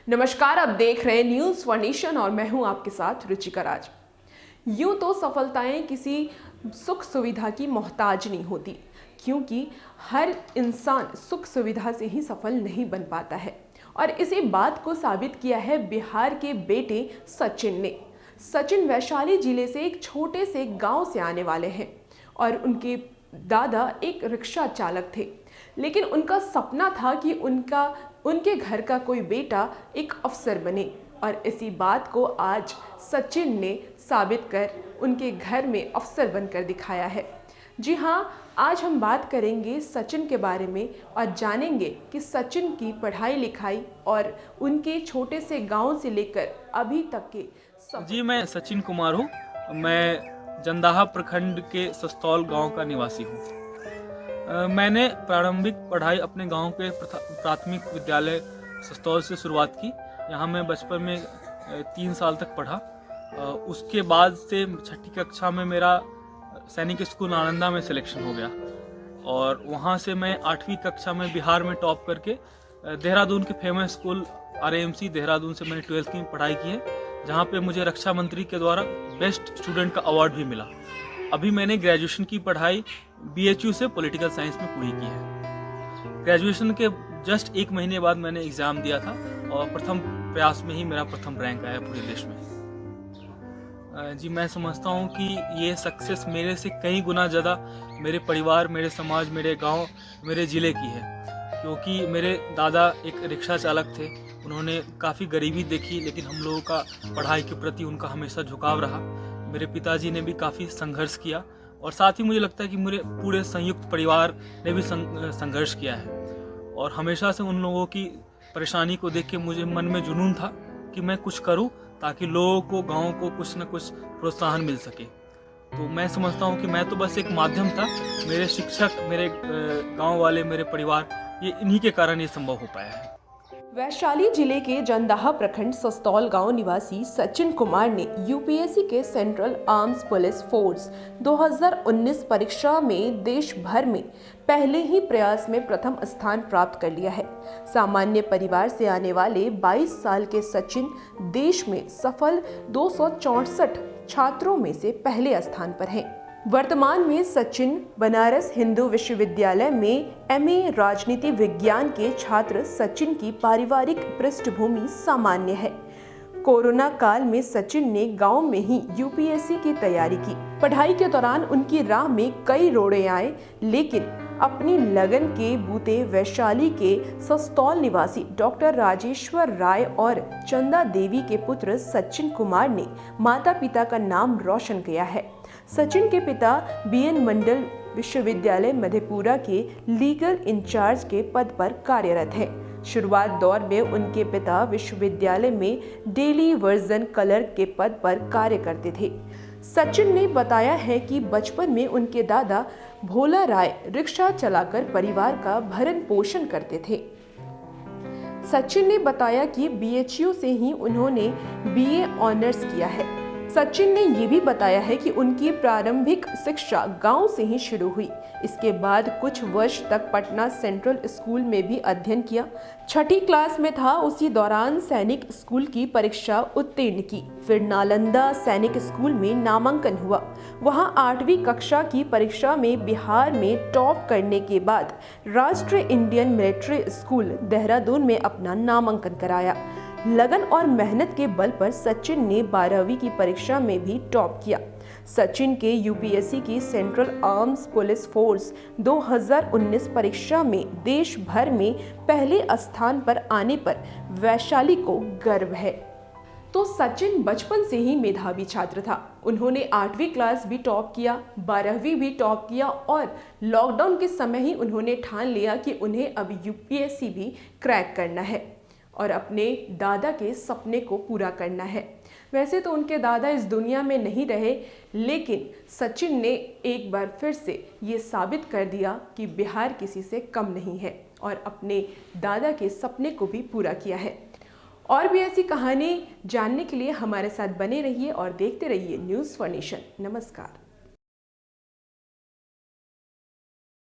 नमस्कार, आप देख रहे हैं न्यूज़ वन नेशन और मैं हूं आपके साथ रुचिका राज। यूं तो सफलताएं किसी सुख सुविधा की मोहताज नहीं होती, क्योंकि हर इंसान सुख सुविधा से ही सफल नहीं बन पाता है। और इसी बात को साबित किया है बिहार के बेटे सचिन ने। सचिन वैशाली जिले से एक छोटे से गांव से आने वाले हैं और उनके दादा एक रिक्शा चालक थे, लेकिन उनका सपना था कि उनके घर का कोई बेटा एक अफसर बने। और इसी बात को आज सचिन ने साबित कर उनके घर में अफसर बनकर दिखाया है। जी हाँ, आज हम बात करेंगे सचिन के बारे में और जानेंगे कि सचिन की पढ़ाई लिखाई और उनके छोटे से गांव से लेकर अभी तक के जी, मैं सचिन कुमार हूँ। मैं जंदाहा प्रखंड के सस्तौल गांव का निवासी हूँ। मैंने प्रारंभिक पढ़ाई अपने गांव के प्राथमिक विद्यालय सस्तौल से शुरुआत की। यहाँ मैं बचपन में 3 साल तक पढ़ा। उसके बाद से 6ठी कक्षा में मेरा सैनिक स्कूल नालंदा में सिलेक्शन हो गया और वहाँ से मैं 8वीं कक्षा में बिहार में टॉप करके देहरादून के फेमस स्कूल RAMC देहरादून से मैंने 12th की पढ़ाई की है, जहाँ पे मुझे रक्षा मंत्री के द्वारा बेस्ट स्टूडेंट का अवार्ड भी मिला। अभी मैंने ग्रेजुएशन की पढ़ाई BHU से पॉलिटिकल साइंस में पूरी की है। ग्रेजुएशन के जस्ट 1 महीने बाद मैंने एग्ज़ाम दिया था और प्रथम प्रयास में ही मेरा प्रथम रैंक आया पूरे देश में। जी, मैं समझता हूँ कि ये सक्सेस मेरे से कई गुना ज़्यादा मेरे परिवार, मेरे समाज, मेरे गांव, मेरे ज़िले की है, क्योंकि मेरे दादा एक रिक्शा चालक थे। उन्होंने काफ़ी गरीबी देखी, लेकिन हम लोगों का पढ़ाई के प्रति उनका हमेशा झुकाव रहा। मेरे पिताजी ने भी काफ़ी संघर्ष किया और साथ ही मुझे लगता है कि मेरे पूरे संयुक्त परिवार ने भी संघर्ष किया है। और हमेशा से उन लोगों की परेशानी को देख के मुझे मन में जुनून था कि मैं कुछ करूं ताकि लोगों को, गाँव को कुछ न कुछ प्रोत्साहन मिल सके। तो मैं समझता हूं कि मैं तो बस एक माध्यम था। मेरे शिक्षक, मेरे गाँव वाले, मेरे परिवार, ये इन्हीं के कारण ये संभव हो पाया है। वैशाली जिले के जंदाहा प्रखंड सस्तौल गांव निवासी सचिन कुमार ने UPSC के सेंट्रल आर्म्स पुलिस फोर्स 2019 परीक्षा में देश भर में पहले ही प्रयास में प्रथम स्थान प्राप्त कर लिया है। सामान्य परिवार से आने वाले 22 साल के सचिन देश में सफल 264 छात्रों में से पहले स्थान पर हैं। वर्तमान में सचिन बनारस हिंदू विश्वविद्यालय में MA राजनीति विज्ञान के छात्र। सचिन की पारिवारिक पृष्ठभूमि सामान्य है। कोरोना काल में सचिन ने गांव में ही UPSC की तैयारी की। पढ़ाई के दौरान उनकी राह में कई रोड़े आए, लेकिन अपनी लगन के बूते वैशाली के सस्तौल निवासी डॉक्टर राजेश्वर राय और चंदा देवी के पुत्र सचिन कुमार ने माता पिता का नाम रोशन किया है। सचिन के पिता BN मंडल विश्वविद्यालय मधेपुरा के लीगल इंचार्ज के पद पर कार्यरत हैं। शुरुआत दौर में उनके पिता विश्वविद्यालय में डेली वर्जन कलर के पद पर कार्य करते थे। सचिन ने बताया है कि बचपन में उनके दादा भोला राय रिक्शा चलाकर परिवार का भरण पोषण करते थे। सचिन ने बताया कि BHU से ही उन्होंने BA ऑनर्स किया है। सचिन ने ये भी बताया है कि उनकी प्रारंभिक शिक्षा गांव से ही शुरू हुई। इसके बाद कुछ वर्ष तक पटना सेंट्रल स्कूल में भी अध्ययन किया। 6ठी क्लास में था, उसी दौरान सैनिक स्कूल की परीक्षा उत्तीर्ण की। फिर नालंदा सैनिक स्कूल में नामांकन हुआ। वहां 8वीं कक्षा की परीक्षा में बिहार में टॉप करने के बाद राष्ट्रीय इंडियन मिलिट्री स्कूल देहरादून में अपना नामांकन कराया। लगन और मेहनत के बल पर सचिन ने 12वीं की परीक्षा में भी टॉप किया। सचिन के UPSC की सेंट्रल आर्म्स पुलिस फोर्स 2019 परीक्षा में देश भर में पहले स्थान पर आने पर वैशाली को गर्व है। तो सचिन बचपन से ही मेधावी छात्र था। उन्होंने 8वीं क्लास भी टॉप किया, 12वीं भी टॉप किया और लॉकडाउन के समय ही उन्होंने ठान लिया कि उन्हें अब UPSC भी क्रैक करना है और अपने दादा के सपने को पूरा करना है। वैसे तो उनके दादा इस दुनिया में नहीं रहे, लेकिन सचिन ने एक बार फिर से ये साबित कर दिया कि बिहार किसी से कम नहीं है और अपने दादा के सपने को भी पूरा किया है। और भी ऐसी कहानी जानने के लिए हमारे साथ बने रहिए और देखते रहिए न्यूज़ वन नेशन। नमस्कार।